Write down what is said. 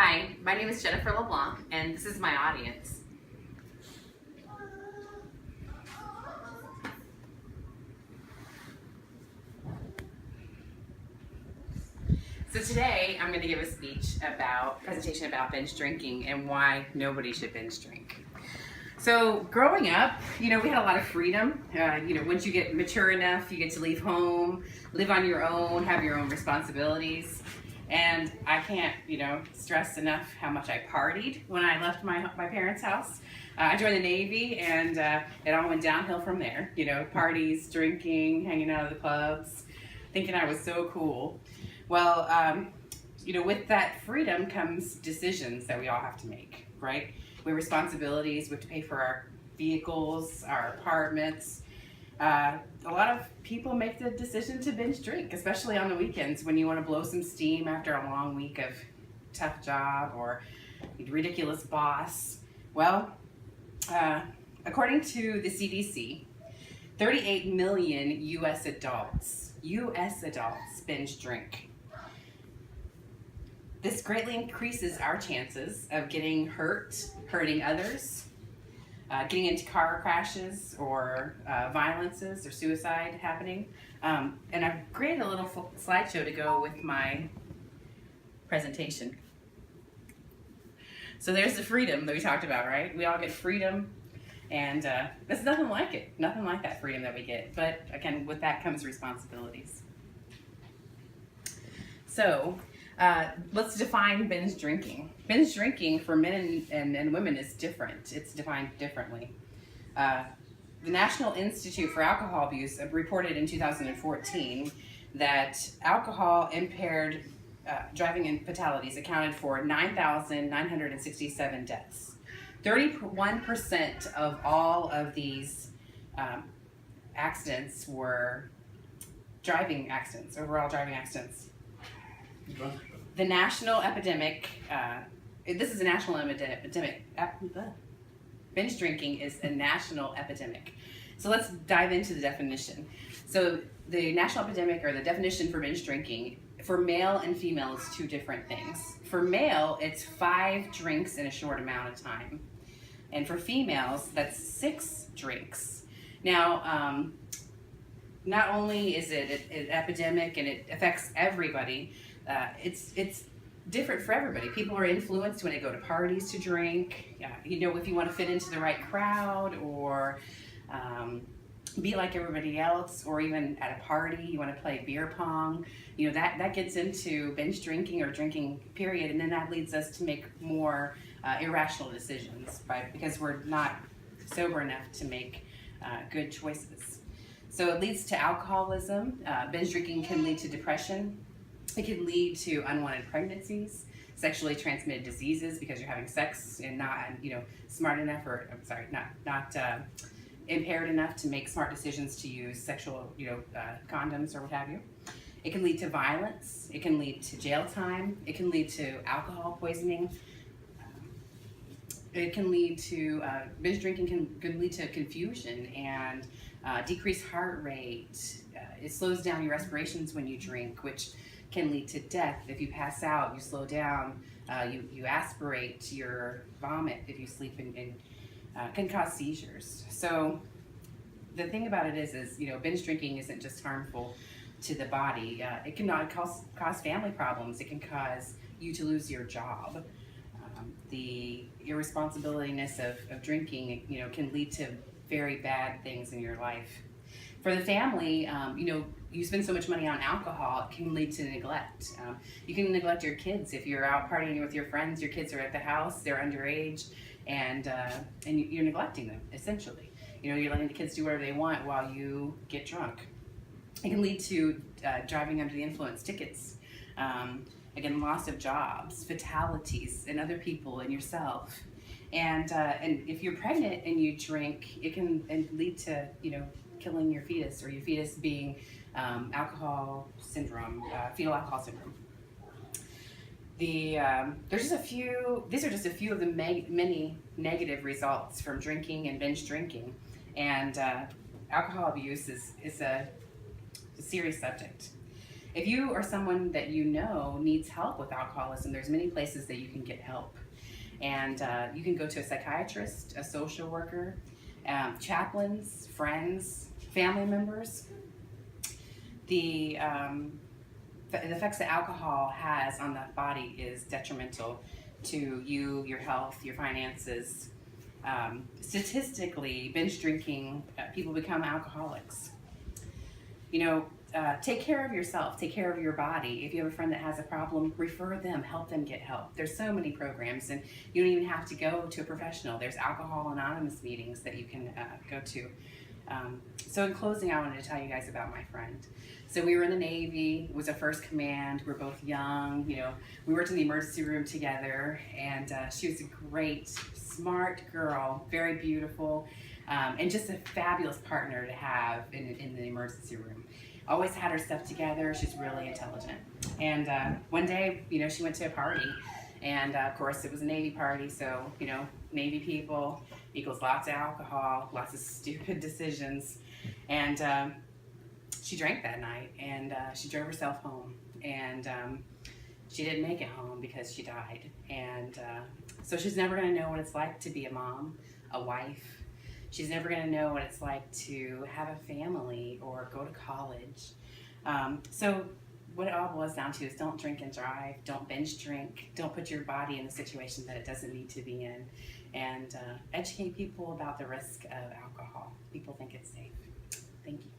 Hi, my name is Jennifer LeBlanc, and this is my audience. So today, I'm going to give a presentation about binge drinking and why nobody should binge drink. So growing up, we had a lot of freedom. Once you get mature enough, you get to leave home, live on your own, have your own responsibilities. And I can't, stress enough how much I partied when I left my parents' house. I joined the Navy, and it all went downhill from there. Parties, drinking, hanging out at the clubs, thinking I was so cool. Well, with that freedom comes decisions that we all have to make, right? We have responsibilities. We have to pay for our vehicles, our apartments. A lot of people make the decision to binge drink, especially on the weekends when you want to blow some steam after a long week of tough job or ridiculous boss. Well, according to the CDC, 38 million U.S. adults binge drink. This greatly increases our chances of getting hurting others, getting into car crashes or violences or suicide happening. And I've created a little slideshow to go with my presentation. So there's the freedom that we talked about, right? We all get freedom, and there's nothing like it. Nothing like that freedom that we get. But again, with that comes responsibilities. So let's define binge drinking. Binge drinking for men and women is different. It's defined differently. The National Institute for Alcohol Abuse reported in 2014 that alcohol-impaired driving and fatalities accounted for 9,967 deaths. 31% of all of these accidents were driving accidents, overall driving accidents. The national epidemic, this is a national epidemic. Binge drinking is a national epidemic. So let's dive into the definition. So the national epidemic, or the definition for binge drinking, for male and female is two different things. For male, it's 5 drinks in a short amount of time. And for females, that's 6 drinks. Now, not only is it an epidemic and it affects everybody, it's different for everybody. People are influenced when they go to parties to drink. If you want to fit into the right crowd, or be like everybody else, or even at a party you want to play beer pong. That gets into binge drinking or drinking period, and then that leads us to make more irrational decisions because we're not sober enough to make good choices. So it leads to alcoholism. Binge drinking can lead to depression. It can lead to unwanted pregnancies, sexually transmitted diseases because you're having sex and not, smart enough, or not impaired enough to make smart decisions to use sexual, condoms or what have you. It can lead to violence. It can lead to jail time. It can lead to alcohol poisoning. It can lead to binge drinking can lead to confusion and decreased heart rate. It slows down your respirations when you drink, which can lead to death. If you pass out, you slow down, you aspirate your vomit if you sleep, and can cause seizures. So the thing about it is binge drinking isn't just harmful to the body. It can cause family problems. It can cause you to lose your job. The irresponsibilityness of drinking, can lead to very bad things in your life. For the family, you spend so much money on alcohol, it can lead to neglect. You can neglect your kids if you're out partying with your friends. Your kids are at the house, they're underage, and you're neglecting them, essentially. You're letting the kids do whatever they want while you get drunk. It can lead to driving under the influence, tickets, again, loss of jobs, fatalities in other people and yourself. And if you're pregnant and you drink, it can lead to, killing your fetus, or your fetus being alcohol syndrome, fetal alcohol syndrome. There's just a few. These are just a few of the many negative results from drinking and binge drinking, and alcohol abuse is a serious subject. If you are someone that you know needs help with alcoholism, there's many places that you can get help. And you can go to a psychiatrist, a social worker, chaplains, friends, family members. The effects that alcohol has on the body is detrimental to you, your health, your finances. Statistically, binge drinking, people become alcoholics. You know, take care of yourself, take care of your body. If you have a friend that has a problem, refer them, help them get help. There's so many programs, and you don't even have to go to a professional. There's Alcohol Anonymous meetings that you can go to. So in closing, I wanted to tell you guys about my friend. So we were in the Navy, it was our first command, we're both young, you know, we worked in the emergency room together, and she was a great, smart girl, very beautiful, and just a fabulous partner to have in the emergency room. Always had her stuff together, she's really intelligent. And one day, you know, she went to a party, and of course it was a Navy party, so, you know, Navy people equals lots of alcohol, lots of stupid decisions, and she drank that night, and she drove herself home, and she didn't make it home because she died. And so she's never going to know what it's like to be a mom, a wife. She's never going to know what it's like to have a family or go to college. So what it all boils down to is don't drink and drive, don't binge drink, don't put your body in a situation that it doesn't need to be in, and educate people about the risk of alcohol. People think it's safe. Thank you.